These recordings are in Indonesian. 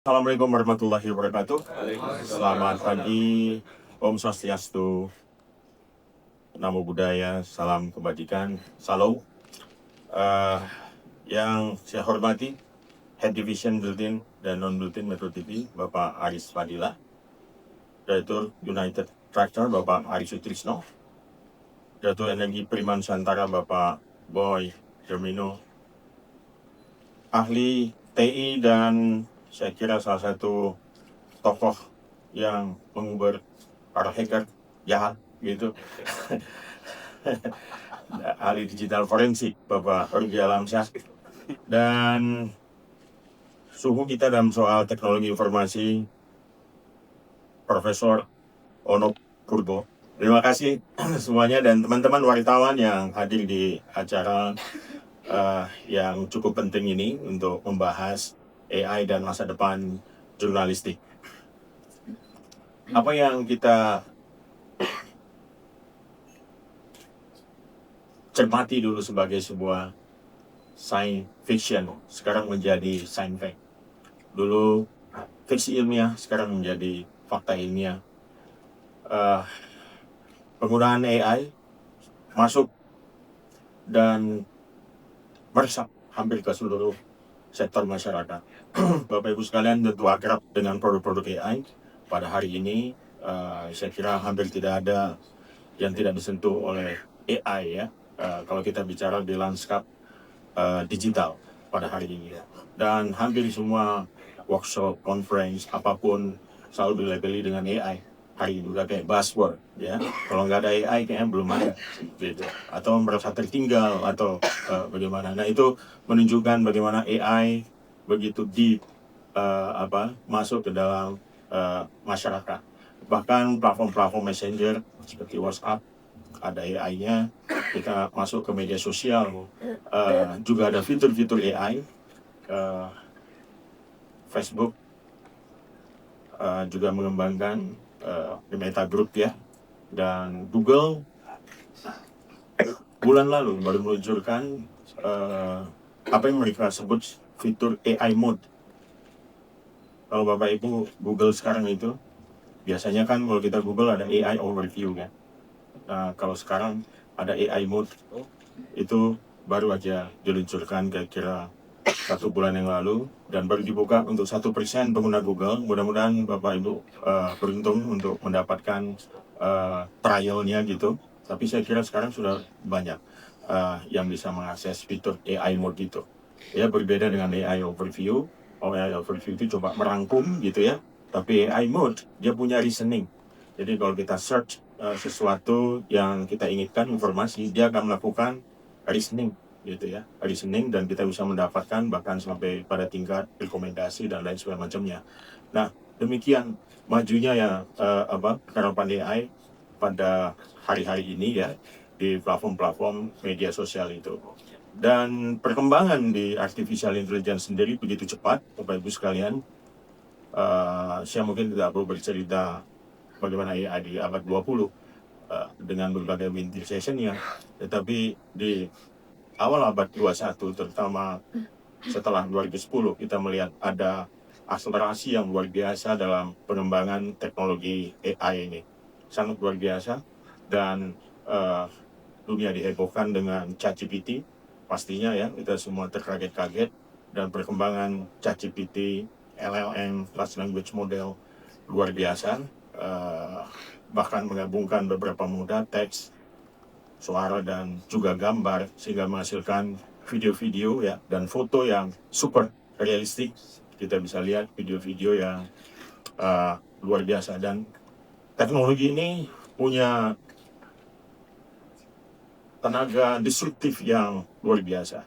Assalamualaikum warahmatullahi wabarakatuh. Selamat pagi, Om Swastiastu, Namo Buddhaya, salam kebajikan, salam. Yang saya hormati, Head Division Bulletin dan Non-Bulletin Metro TV, Bapak Aris Fadila, Direktur United Tractor, Bapak Aris Sutrisno, Direktur Energi Prima Nusantara, Bapak Boy Germino, ahli TI dan saya kira salah satu tokoh yang mengubur para hacker jahat gitu. Ahli digital forensik Bapak Rugi Alamsyah, dan suhu kita dalam soal teknologi informasi Profesor Ono Purbo. Terima kasih semuanya dan teman-teman wartawan yang hadir di acara yang cukup penting ini untuk membahas AI dan masa depan jurnalistik. Apa yang kita cermati dulu sebagai sebuah science fiction sekarang menjadi science fact. Dulu fiksi ilmiah sekarang menjadi fakta ilmiah. Penggunaan AI masuk dan meresap hampir ke seluruh sektor masyarakat. Bapak Ibu sekalian tentu akrab dengan produk-produk AI. Pada hari ini saya kira hampir tidak ada yang tidak disentuh oleh AI ya. Kalau kita bicara di lanskap digital pada hari ini. Dan hampir semua workshop, conference, apapun selalu dilabeli dengan AI. Hari ini udah kayak buzzword ya. Kalau nggak ada AI kayaknya belum ada gitu. Atau merasa tertinggal atau bagaimana. Nah itu menunjukkan bagaimana AI begitu deep masuk ke dalam masyarakat. Bahkan platform-platform messenger seperti WhatsApp ada AI-nya, kita masuk ke media sosial juga ada fitur-fitur AI. Facebook juga mengembangkan di Meta Group ya, dan Google bulan lalu baru meluncurkan apa yang mereka sebut fitur AI mode. Kalau Bapak Ibu Google sekarang itu biasanya kan kalau kita Google ada AI overview kan. Nah, kalau sekarang ada AI mode itu baru aja diluncurkan kira-kira 1 bulan yang lalu dan baru dibuka untuk 1% pengguna Google. Mudah-mudahan Bapak Ibu beruntung untuk mendapatkan trialnya gitu. Tapi saya kira sekarang sudah banyak yang bisa mengakses fitur AI mode itu. Ya berbeda dengan AI overview. AI overview itu coba merangkum gitu ya. Tapi AI mode dia punya reasoning. Jadi kalau kita search sesuatu yang kita inginkan informasi, dia akan melakukan reasoning gitu ya, reasoning, dan kita bisa mendapatkan bahkan sampai pada tingkat rekomendasi dan lain sebagainya. Nah, demikian majunya ya harapan AI pada hari-hari ini ya di platform-platform media sosial itu. Dan perkembangan di artificial intelligence sendiri begitu cepat, Bapak Ibu sekalian. Saya mungkin tidak perlu bercerita bagaimana AI di abad 20 dengan berbagai winter session-nya, tetapi di awal abad 21 terutama setelah 2010 kita melihat ada akselerasi yang luar biasa dalam pengembangan teknologi AI ini. Sangat luar biasa dan dunia dihebohkan dengan ChatGPT. Pastinya ya kita semua terkaget-kaget, dan perkembangan ChatGPT, LLM, Large Language Model luar biasa. Bahkan menggabungkan beberapa moda teks, suara dan juga gambar sehingga menghasilkan video-video ya dan foto yang super realistik. Kita bisa lihat video-video yang luar biasa, dan teknologi ini punya tenaga disruptif yang luar biasa.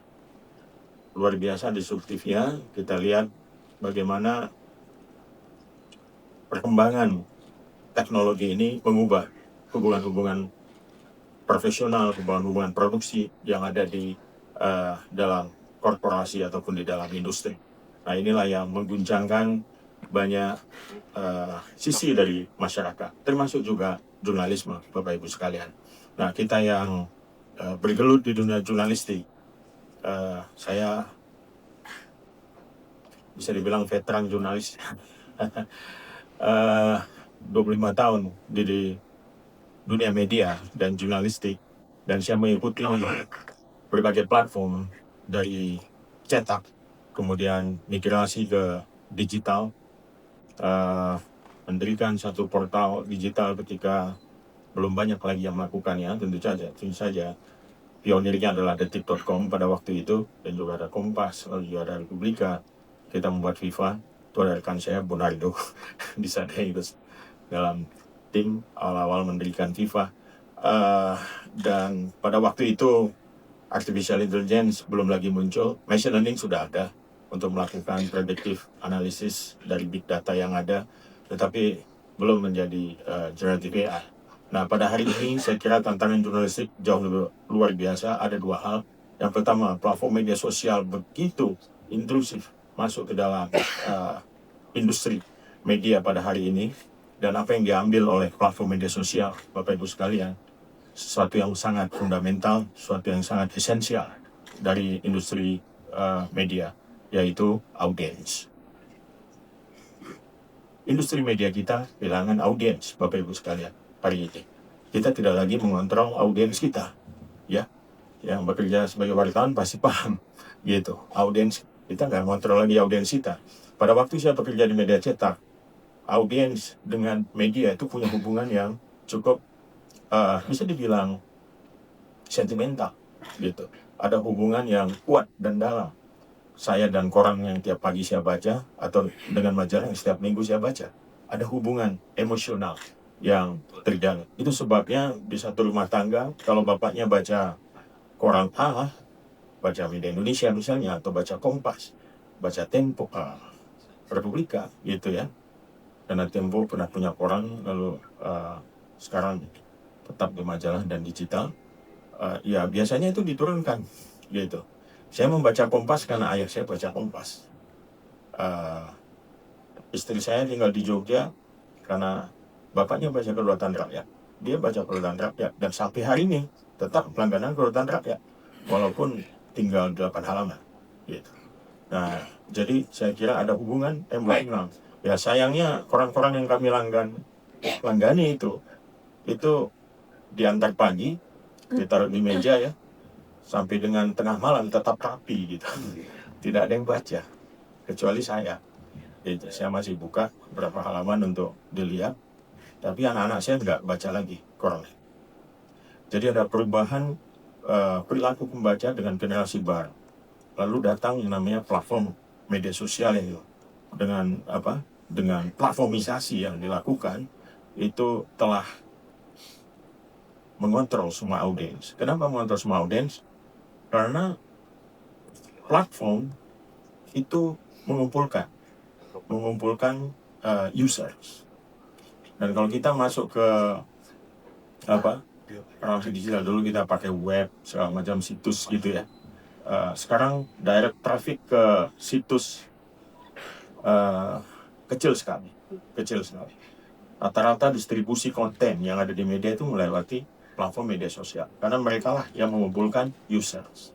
Luar biasa disruptifnya. Kita lihat bagaimana perkembangan teknologi ini mengubah hubungan-hubungan profesional, hubungan-hubungan produksi yang ada di dalam korporasi ataupun di dalam industri. Nah inilah yang mengguncangkan banyak sisi dari masyarakat, termasuk juga jurnalisme, Bapak Ibu sekalian. Nah kita yang bergelut di dunia jurnalistik, saya bisa dibilang veteran jurnalis. 25 tahun di dunia media dan jurnalistik, dan saya mengikuti berbagai platform dari cetak, kemudian migrasi ke digital, mendirikan satu portal digital ketika belum banyak lagi yang melakukannya. Tentu saja pionirnya adalah detik.com pada waktu itu, dan juga ada Kompas, lalu juga ada Republika. Kita membuat FIFA, itu ada rekan saya Bonardo di sana ikut dalam tim awal-awal mendirikan FIFA. Dan pada waktu itu artificial intelligence belum lagi muncul, machine learning sudah ada untuk melakukan predictive analysis dari big data yang ada, tetapi belum menjadi generative AI. Nah, pada hari ini saya kira tantangan jurnalistik jauh lebih luar biasa. Ada dua hal. Yang pertama, platform media sosial begitu intrusif masuk ke dalam industri media pada hari ini, dan apa yang diambil oleh platform media sosial, Bapak Ibu sekalian, sesuatu yang sangat fundamental, sesuatu yang sangat esensial dari industri media, yaitu audiens. Industri media kita kehilangan audiens, Bapak Ibu sekalian, hari ini. Kita tidak lagi mengontrol audiens kita, ya. Yang bekerja sebagai wartawan pasti paham, gitu. Audiens kita nggak kontrol lagi audiens kita. Pada waktu saya bekerja di media cetak, audiens dengan media itu punya hubungan yang cukup bisa dibilang sentimental, gitu. Ada hubungan yang kuat dan dalam. Saya dan koran yang tiap pagi saya baca, atau dengan majalah yang setiap minggu saya baca, ada hubungan emosional yang terjalin. Itu sebabnya di satu rumah tangga, kalau bapaknya baca koran A, baca Media Indonesia misalnya, atau baca Kompas, baca Tempo, Republika, gitu ya. Karena Tempo pernah punya koran, lalu sekarang tetap di majalah dan digital. Ya biasanya itu diturunkan, gitu. Saya membaca Kompas karena ayah saya baca Kompas. Istri saya tinggal di Jogja karena bapaknya baca Kedaulatan Rakyat. Dia baca Kedaulatan Rakyat, dan sampai hari ini tetap langganan Kedaulatan Rakyat, walaupun tinggal 8 halaman, gitu. Nah, jadi saya kira ada hubungan emosional. Ya sayangnya koran-koran yang kami langgani itu diantar pagi, ditaruh di meja ya, sampai dengan tengah malam tetap rapi, gitu. Tidak ada yang baca, kecuali saya. Jadi saya masih buka beberapa halaman untuk dilihat, tapi anak-anak saya nggak baca lagi koran. Jadi ada perubahan perilaku pembaca dengan generasi baru. Lalu datang yang namanya platform media sosial itu, dengan platformisasi yang dilakukan, itu telah mengontrol semua audiens. Kenapa mengontrol semua audiens? Karena platform itu mengumpulkan users. Dan kalau kita masuk ke transaksi digital, dulu kita pakai web, segala macam situs gitu ya. Sekarang direct traffic ke situs kecil sekali. Rata-rata distribusi konten yang ada di media itu melewati platform media sosial, karena mereka lah yang mengumpulkan users.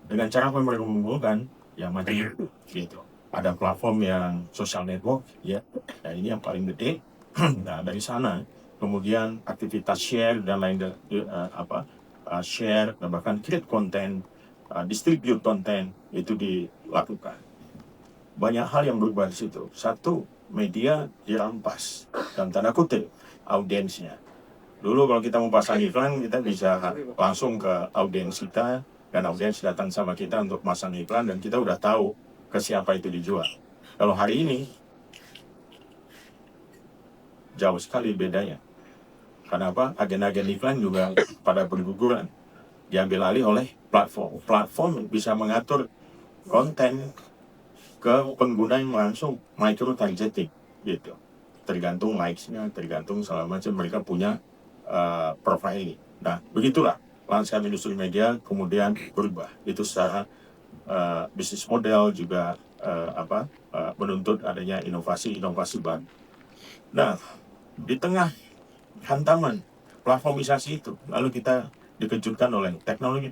Dengan cara apa mereka mengumpulkan? Ya macam gitu. Ada platform yang social network, ya. Nah ini yang paling gede. Nah dari sana kemudian aktivitas share dan lain share dan bahkan create konten, distribute konten itu dilakukan. Banyak hal yang berubah di situ. Satu, media dirampas dalam tanda kutip audiensnya. Dulu kalau kita mau pasang iklan, kita bisa langsung ke audiens kita, dan audiens datang sama kita untuk pasang iklan, dan kita udah tahu ke siapa itu dijual. Kalau hari ini jauh sekali bedanya. Kenapa? Agen-agen iklan juga pada berguguran, diambil alih oleh platform. Platform bisa mengatur konten ke pengguna yang langsung micro targeting, gitu. Tergantung likes-nya, tergantung segala macam, mereka punya profiling. Nah, begitulah landscape industri media kemudian berubah. Itu secara bisnis model juga menuntut adanya inovasi baru. Nah, di tengah hantaman platformisasi itu, lalu kita dikejutkan oleh teknologi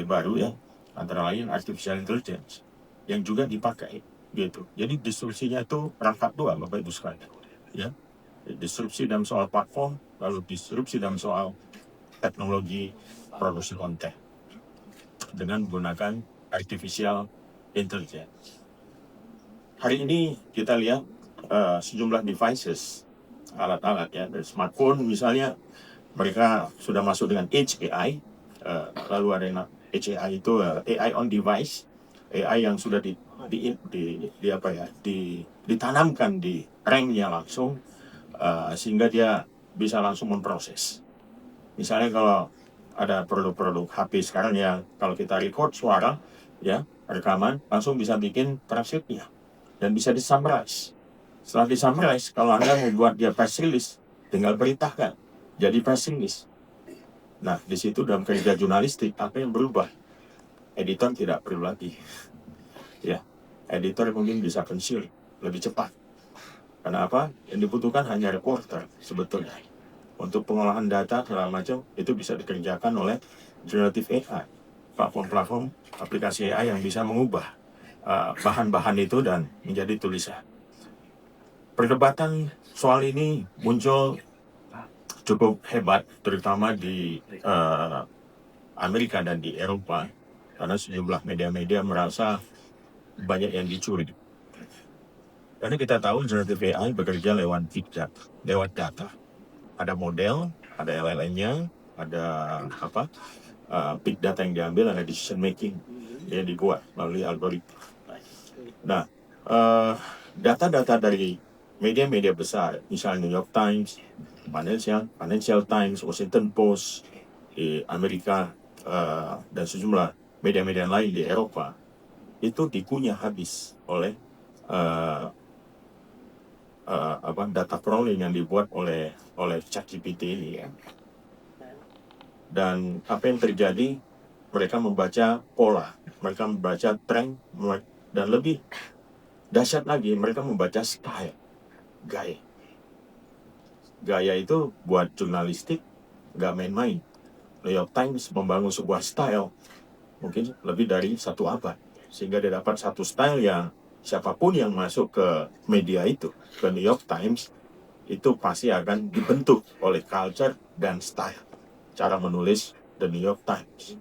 baru ya, antara lain artificial intelligence, yang juga dipakai gitu. Jadi disrupsinya itu rangkap dua, Bapak Ibu sekalian. Ya, disrupsi dalam soal platform, lalu disrupsi dalam soal teknologi produksi konten dengan menggunakan artificial intelligence. Hari ini kita lihat sejumlah devices, alat-alat ya, dari smartphone misalnya, mereka sudah masuk dengan Edge AI, lalu ada yang Edge AI itu AI on device, AI yang sudah ditanamkan di RAM-nya langsung, sehingga dia bisa langsung memproses. Misalnya kalau ada produk-produk HP sekarang yang kalau kita record suara, ya rekaman, langsung bisa bikin transkripnya dan bisa disummarize. Setelah disummarize, kalau Anda mau buat dia press release, tinggal perintahkan jadi press release. Nah, di situ dalam kerja jurnalistik apa yang berubah? Editor tidak perlu lagi. Ya, editor mungkin bisa pensiun lebih cepat. Karena apa? Yang dibutuhkan hanya reporter sebetulnya. Untuk pengolahan data segala macam itu bisa dikerjakan oleh generative AI, platform-platform aplikasi AI yang bisa mengubah bahan-bahan itu dan menjadi tulisan. Perdebatan soal ini muncul cukup hebat, terutama di Amerika dan di Eropa, karena sejumlah media-media merasa banyak yang dicuri. Karena kita tahu generative AI bekerja lewat data. Ada model, ada LLM-nya, ada big data yang diambil, ada decision making yang dibuat melalui algoritma. Nah, data-data dari media-media besar, misalnya New York Times, Financial Times, Washington Post di Amerika, dan sejumlah media-media lain di Eropa, itu dikunyah habis oleh data crawling yang dibuat oleh ChatGPT ini ya. Dan apa yang terjadi, mereka membaca pola, mereka membaca tren, dan lebih dahsyat lagi, mereka membaca style, gaya. Gaya itu buat jurnalistik gak main-main. New York Times membangun sebuah style mungkin lebih dari 1 abad, sehingga dia dapat satu style yang siapapun yang masuk ke media itu, ke New York Times, itu pasti akan dibentuk oleh culture dan style, cara menulis The New York Times.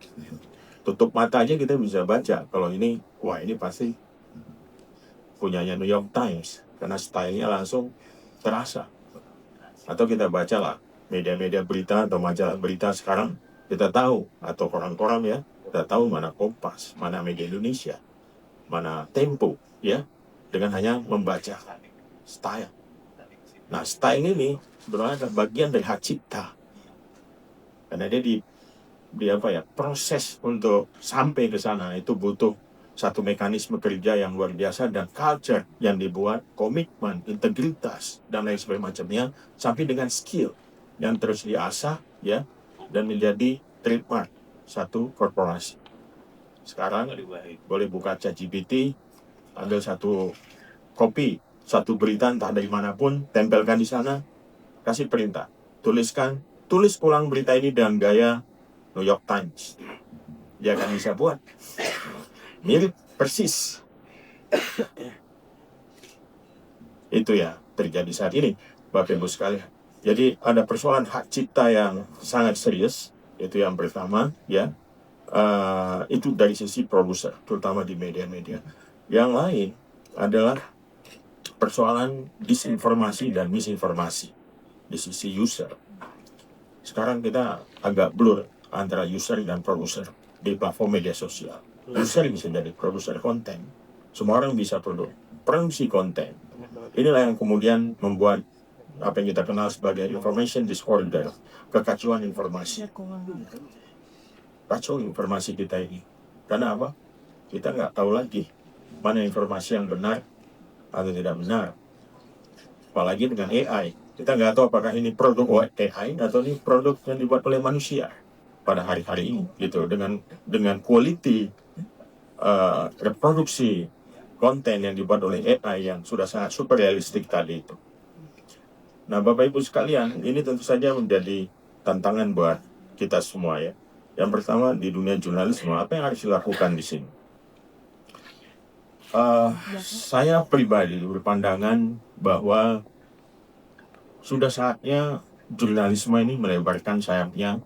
Tutup mata aja kita bisa baca kalau ini, wah ini pasti punyanya New York Times, karena stylenya langsung terasa. Atau kita bacalah media-media berita atau majalah berita sekarang, kita tahu, atau koran-koran ya, kita tahu mana Kompas, mana Media Indonesia, mana Tempo ya, dengan hanya membaca style. Nah, style ini sebenarnya adalah bagian dari hak cipta, karena dia proses untuk sampai ke sana itu butuh satu mekanisme kerja yang luar biasa dan culture yang dibuat, komitmen, integritas dan lain sebagainya, sampai dengan skill yang terus diasah ya, dan menjadi trademark satu korporasi. Sekarang boleh buka ChatGPT, ambil satu copy, satu berita entah dari manapun, tempelkan di sana, kasih perintah, tulis ulang berita ini dengan gaya New York Times. Dia akan bisa buat mirip persis. Itu ya terjadi saat ini, Bapak Ibu sekalian. Jadi ada persoalan hak cipta yang sangat serius, itu yang pertama ya. Itu dari sisi produser, terutama di media-media. Yang lain adalah persoalan disinformasi dan misinformasi di sisi user. Sekarang kita agak blur antara user dan produser di platform media sosial. User bisa jadi produser konten. Semua orang bisa produksi konten. Inilah yang kemudian membuat apa yang kita kenal sebagai information disorder, kekacauan informasi. Kacau informasi kita ini. Karena apa? Kita nggak tahu lagi mana informasi yang benar atau tidak benar. Apalagi dengan AI. Kita nggak tahu apakah ini produk AI atau ini produk yang dibuat oleh manusia pada hari-hari ini. Gitu. Dengan quality reproduksi konten yang dibuat oleh AI yang sudah sangat super realistik tadi itu. Nah, Bapak Ibu sekalian, ini tentu saja menjadi tantangan buat kita semua ya. Yang pertama, di dunia jurnalisme, apa yang harus dilakukan di sini? Saya pribadi berpandangan bahwa sudah saatnya jurnalisme ini melebarkan sayapnya,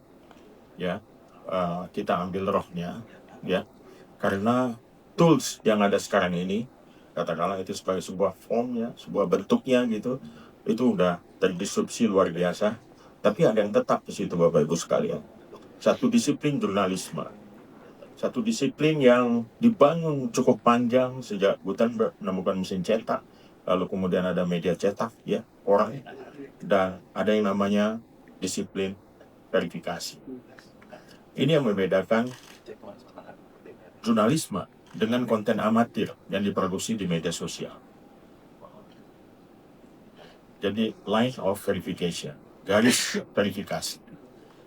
ya. Kita ambil rohnya, ya, karena tools yang ada sekarang ini, katakanlah itu sebagai sebuah formnya, sebuah bentuknya gitu, itu udah terdisrupsi luar biasa. Tapi ada yang tetap di situ, Bapak Ibu sekalian. Satu disiplin jurnalisme, satu disiplin yang dibangun cukup panjang sejak Gutenberg menemukan mesin cetak, lalu kemudian ada media cetak, ya, orang, dan ada yang namanya disiplin verifikasi. Ini yang membedakan jurnalisme dengan konten amatir yang diproduksi di media sosial. Jadi line of verification, garis verifikasi.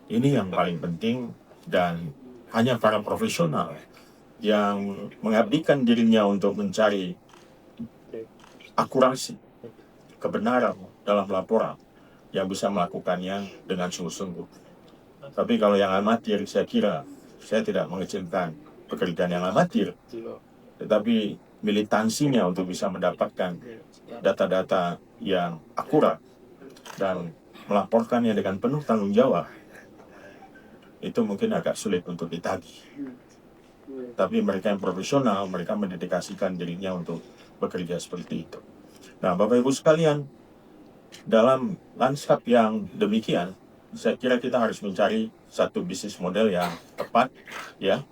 Ini yang paling penting, dan hanya para profesional yang mengabdikan dirinya untuk mencari akurasi, kebenaran dalam laporan yang bisa melakukannya dengan sungguh-sungguh. Tapi kalau yang amatir, saya kira, saya tidak mengecilkan pekerjaan yang amatir, tetapi militansinya untuk bisa mendapatkan data-data yang akurat dan melaporkannya dengan penuh tanggung jawab, itu mungkin agak sulit untuk ditagih. Tapi mereka yang profesional, mereka mendedikasikan dirinya untuk bekerja seperti itu. Nah, Bapak Ibu sekalian, dalam lanskap yang demikian, saya kira kita harus mencari satu bisnis model yang tepat, ya,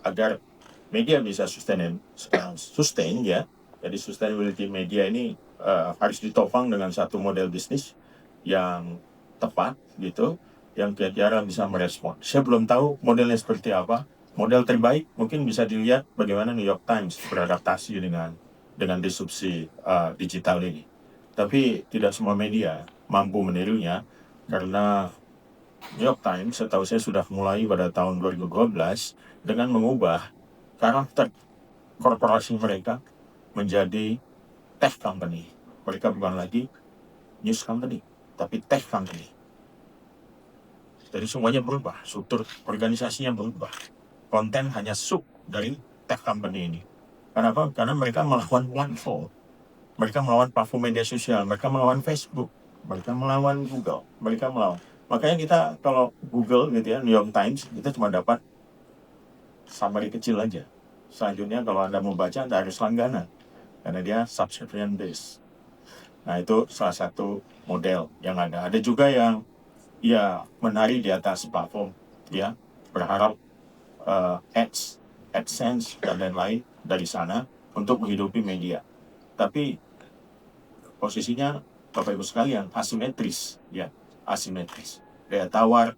agar media bisa sustain, ya. Jadi sustainability media ini harus ditopang dengan satu model bisnis yang tepat, gitu, yang kira-kira bisa merespon. Saya belum tahu modelnya seperti apa. Model terbaik mungkin bisa dilihat bagaimana New York Times beradaptasi dengan disrupsi digital ini. Tapi tidak semua media mampu menirunya, karena New York Times setahu saya sudah mulai pada tahun 2012 dengan mengubah karakter korporasi mereka menjadi tech company. Mereka bukan lagi news company, tapi tech company. Jadi semuanya berubah, struktur organisasinya berubah. Konten hanya sub dari tech company ini. Kenapa? Karena mereka melawan platform. Mereka melawan platform media sosial, mereka melawan Facebook, mereka melawan Google, mereka melawan. Makanya kita kalau Google gitu ya, New York Times, kita cuma dapat summary kecil aja. Selanjutnya kalau Anda mau baca, Anda harus langganan, karena dia subscription based. Nah, itu salah satu model yang ada. Ada juga yang ya menari di atas platform, ya, berharap AdSense dan lain-lain dari sana untuk menghidupi media. Tapi posisinya, Bapak Ibu sekalian, asimetris, ya, asimetris. Daya tawar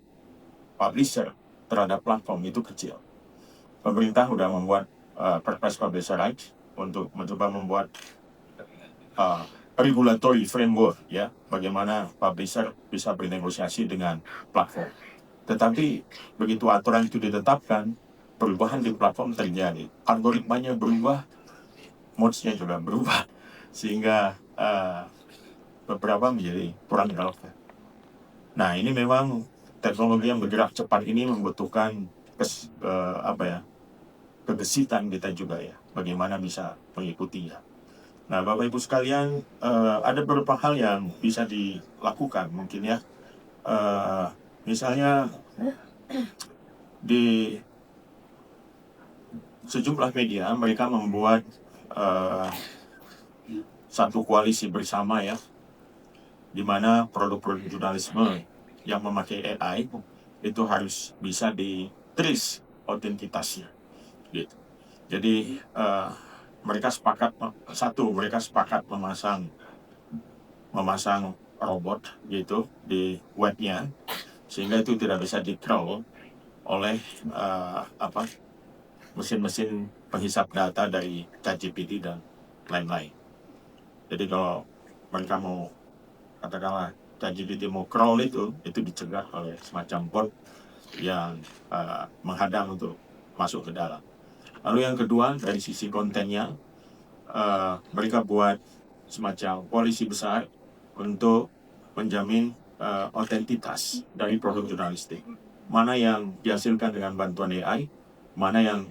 publisher terhadap platform itu kecil. Pemerintah sudah membuat Perpres Publisher Rights untuk mencoba membuat regulatory framework, ya, bagaimana publisher bisa bernegosiasi dengan platform. Tetapi begitu aturan itu ditetapkan, perubahan di platform terjadi, algoritmanya berubah, modes-nya juga berubah, sehingga beberapa menjadi kurang relevan. Nah, ini memang teknologi yang bergerak cepat ini membutuhkan kegesitan kita juga, ya, bagaimana bisa mengikutinya. Nah, Bapak Ibu sekalian, ada beberapa hal yang bisa dilakukan mungkin, ya. Misalnya di sejumlah media mereka membuat satu koalisi bersama, ya, di mana produk-produk jurnalisme yang memakai AI itu harus bisa di-trace autentitasnya, gitu. Jadi mereka sepakat memasang robot gitu di webnya, sehingga itu tidak bisa di-crawl oleh mesin-mesin penghisap data dari ChatGPT dan lain-lain. Jadi kalau mereka mau, katakanlah ChatGPT mau crawl itu dicegah oleh semacam bot yang menghadang untuk masuk ke dalam. Lalu yang kedua, dari sisi kontennya, mereka buat semacam koalisi besar untuk menjamin otentitas dari produk jurnalistik. Mana yang dihasilkan dengan bantuan AI, mana yang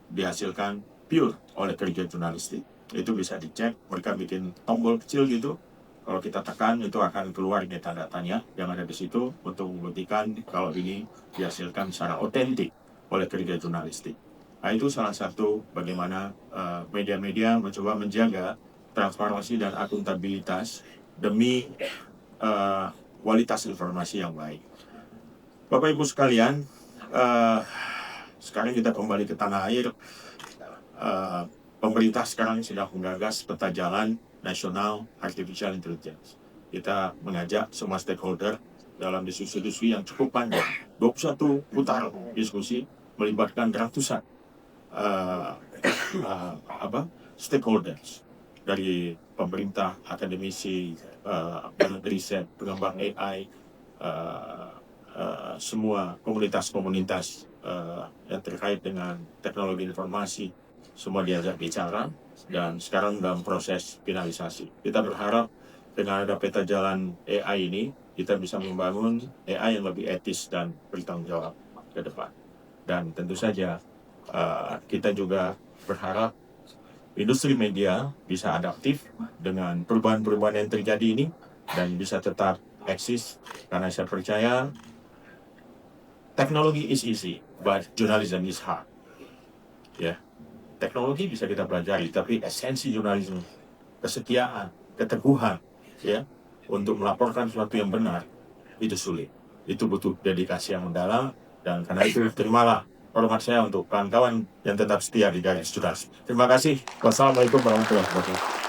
dihasilkan pure oleh kerja jurnalistik. Itu bisa dicek, mereka bikin tombol kecil gitu. Kalau kita tekan itu akan keluar metadata-nya yang ada di situ untuk membuktikan kalau ini dihasilkan secara otentik oleh kerja jurnalistik. Nah, itu salah satu bagaimana media-media mencoba menjaga transparansi dan akuntabilitas demi kualitas informasi yang baik. Bapak Ibu sekalian, sekarang kita kembali ke tanah air. Pemerintah sekarang sedang menggagas peta jalan nasional artificial intelligence. Kita mengajak semua stakeholder dalam diskusi yang cukup panjang, 21 putar diskusi melibatkan ratusan stakeholders dari pemerintah, akademisi, riset, pengembang AI, semua komunitas-komunitas yang terkait dengan teknologi informasi, semua diajak bicara dan sekarang dalam proses finalisasi. Kita berharap dengan ada peta jalan AI ini, kita bisa membangun AI yang lebih etis dan bertanggung jawab ke depan. Dan tentu saja kita juga berharap industri media bisa adaptif dengan perubahan-perubahan yang terjadi ini dan bisa tetap eksis, karena saya percaya teknologi is easy, but journalism is hard. Ya, teknologi bisa kita pelajari, tapi esensi jurnalisme, kesetiaan, keteguhan, ya, untuk melaporkan sesuatu yang benar, itu sulit. Itu butuh dedikasi yang mendalam, dan karena itu terimalah hormat saya untuk kawan-kawan yang tetap setia di garis jurnalisme. Terima kasih. Wassalamualaikum warahmatullahi wabarakatuh.